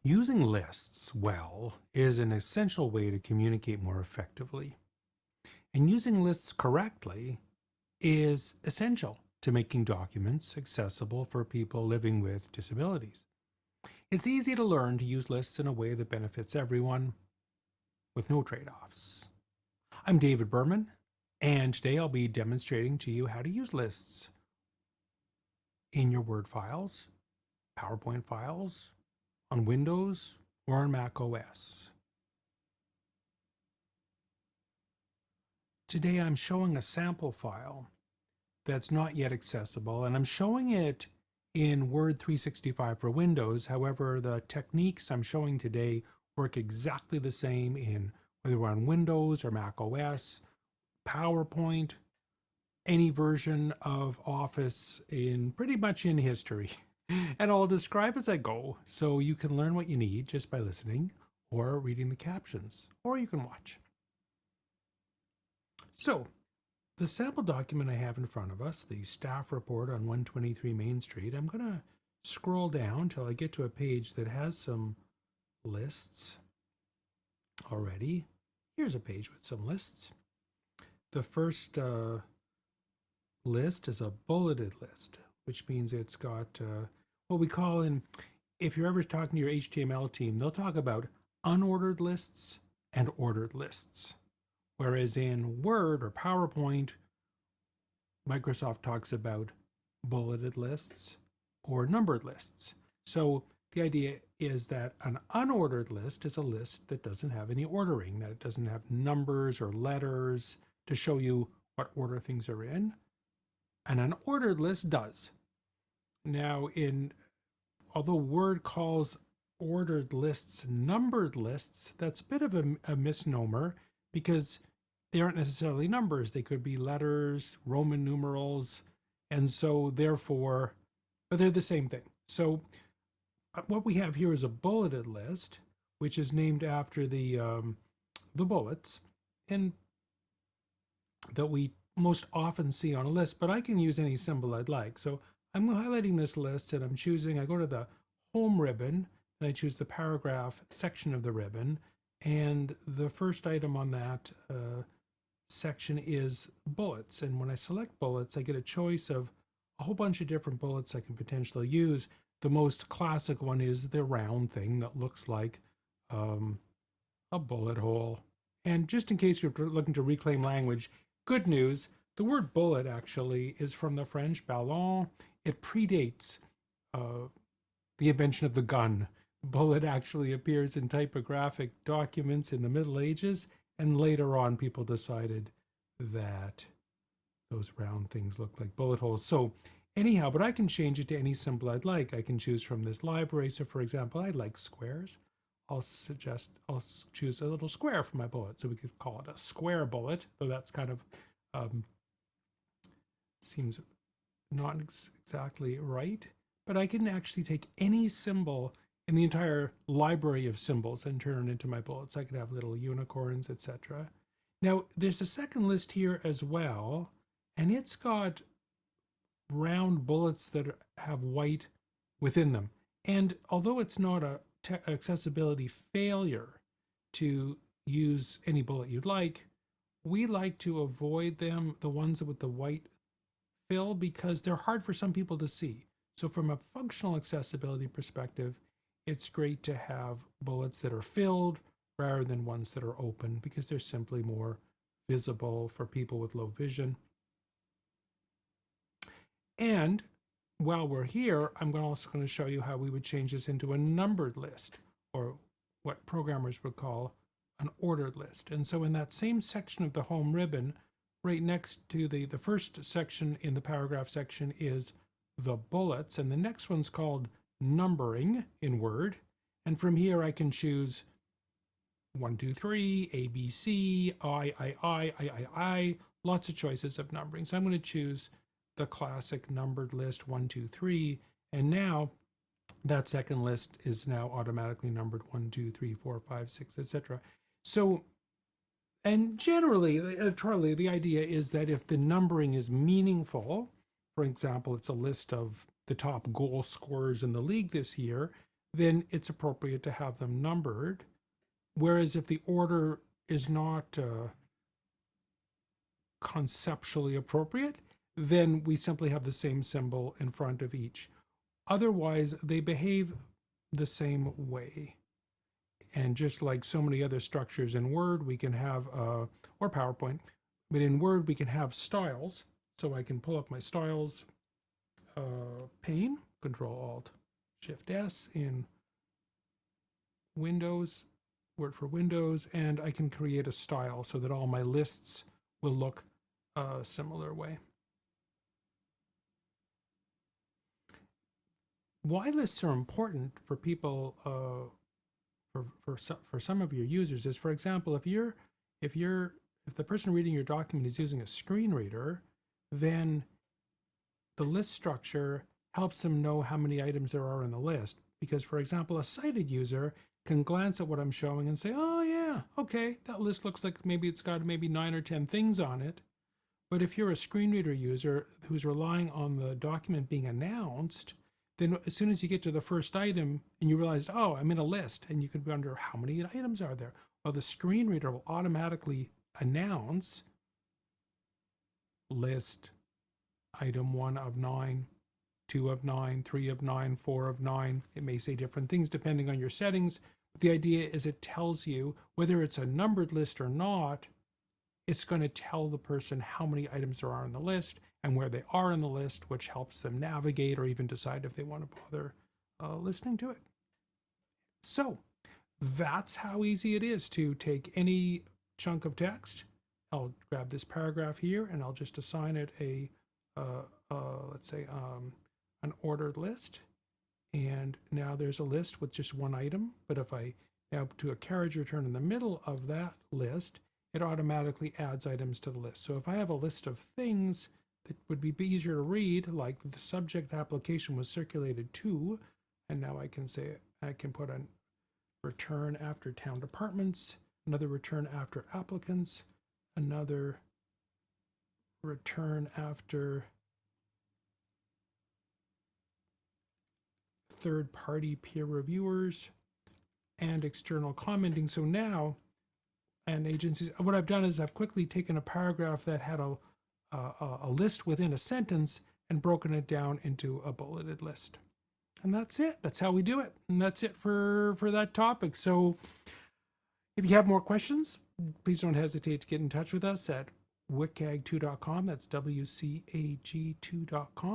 Using lists well is an essential way to communicate more effectively. And using lists correctly is essential to making documents accessible for people living with disabilities. It's easy to learn to use lists in a way that benefits everyone with no trade offs. I'm David Berman, and today I'll be demonstrating to you how to use lists in your Word files, PowerPoint files, on Windows, or on Mac OS. Today I'm showing a sample file that's not yet accessible, and I'm showing it in Word 365 for Windows. However, the techniques I'm showing today work exactly the same in whether we're on Windows or Mac OS, PowerPoint, any version of Office in pretty much in history. And I'll describe as I go so you can learn what you need just by listening or reading the captions, or you can watch. So, the sample document I have in front of us, the staff report on 123 Main Street, I'm going to scroll down till I get to a page that has some lists already. Here's a page with some lists. The first list is a bulleted list, which means it's got what we call if you're ever talking to your HTML team, they'll talk about unordered lists and ordered lists. Whereas in Word or PowerPoint, Microsoft talks about bulleted lists or numbered lists. So the idea is that an unordered list is a list that doesn't have any ordering, that it doesn't have numbers or letters to show you what order things are in. And an ordered list does. Now, although Word calls ordered lists numbered lists, that's a bit of a misnomer because they aren't necessarily numbers. They could be letters, Roman numerals, and so therefore, but they're the same thing. So what we have here is a bulleted list, which is named after the bullets, and that we most often see on a list, but I can use any symbol I'd like. So I'm highlighting this list and I go to the home ribbon and I choose the paragraph section of the ribbon. And the first item on that section is bullets. And when I select bullets, I get a choice of a whole bunch of different bullets I can potentially use. The most classic one is the round thing that looks like a bullet hole. And just in case you're looking to reclaim language, good news, the word bullet actually is from the French ballon. It predates the invention of the gun. Bullet actually appears in typographic documents in the Middle Ages, and later on people decided that those round things look like bullet holes. So anyhow, but I can change it to any symbol I'd like. I can choose from this library. So for example, I like squares. I'll choose a little square for my bullet. So we could call it a square bullet, though that's kind of seems not exactly right. But I can actually take any symbol in the entire library of symbols and turn it into my bullets. I could have little unicorns, etc. Now, there's a second list here as well, and it's got round bullets that have white within them. And although it's not a accessibility failure to use any bullet you'd like, we like to avoid them, the ones with the white fill, because they're hard for some people to see. So from a functional accessibility perspective, it's great to have bullets that are filled rather than ones that are open because they're simply more visible for people with low vision. And while we're here, I'm also going to show you how we would change this into a numbered list, or what programmers would call an ordered list. And so in that same section of the home ribbon, right next to the first section in the paragraph section is the bullets, and the next one's called numbering in Word. And from here I can choose 1, 2, 3, A, B, C, I, lots of choices of numbering. So I'm going to choose the classic numbered list 1, 2, 3, and now that second list is now automatically numbered 1, 2, 3, 4, 5, 6, etc. So, and generally, Charlie, the idea is that if the numbering is meaningful, for example, it's a list of the top goal scorers in the league this year, then it's appropriate to have them numbered. Whereas if the order is not conceptually appropriate, then we simply have the same symbol in front of each. Otherwise, they behave the same way. And just like so many other structures in Word, we can have, or PowerPoint, but in Word, we can have styles. So I can pull up my styles pane, Control-Alt-Shift-S in Windows, Word for Windows, and I can create a style so that all my lists will look a similar way. Why lists are important for people, for some of your users is, for example, if the person reading your document is using a screen reader, then the list structure helps them know how many items there are in the list. Because, for example, a sighted user can glance at what I'm showing and say, oh yeah, okay, that list looks like maybe it's got maybe 9 or 10 things on it. But if you're a screen reader user who's relying on the document being announced, then as soon as you get to the first item and you realize, oh, I'm in a list, and you could wonder how many items are there. Well, the screen reader will automatically announce list item 1 of 9, 2 of 9, 3 of 9, 4 of 9. It may say different things depending on your settings. But the idea is it tells you whether it's a numbered list or not. It's going to tell the person how many items there are on the list and where they are in the list, which helps them navigate or even decide if they want to bother listening to it. So that's how easy it is to take any chunk of text. I'll grab this paragraph here and I'll just assign it a, let's say, an ordered list. And now there's a list with just one item. But if I now do a carriage return in the middle of that list, it automatically adds items to the list. So if I have a list of things that would be easier to read, like the subject application was circulated to, and now I can say, I can put a return after town departments, another return after applicants, another return after third-party peer reviewers, and external commenting. So now, and agencies, what I've done is I've quickly taken a paragraph that had a list within a sentence and broken it down into a bulleted list. And that's it. That's how we do it. And that's it for that topic. So if you have more questions, please don't hesitate to get in touch with us at wcag2.com. That's WCAG2.com.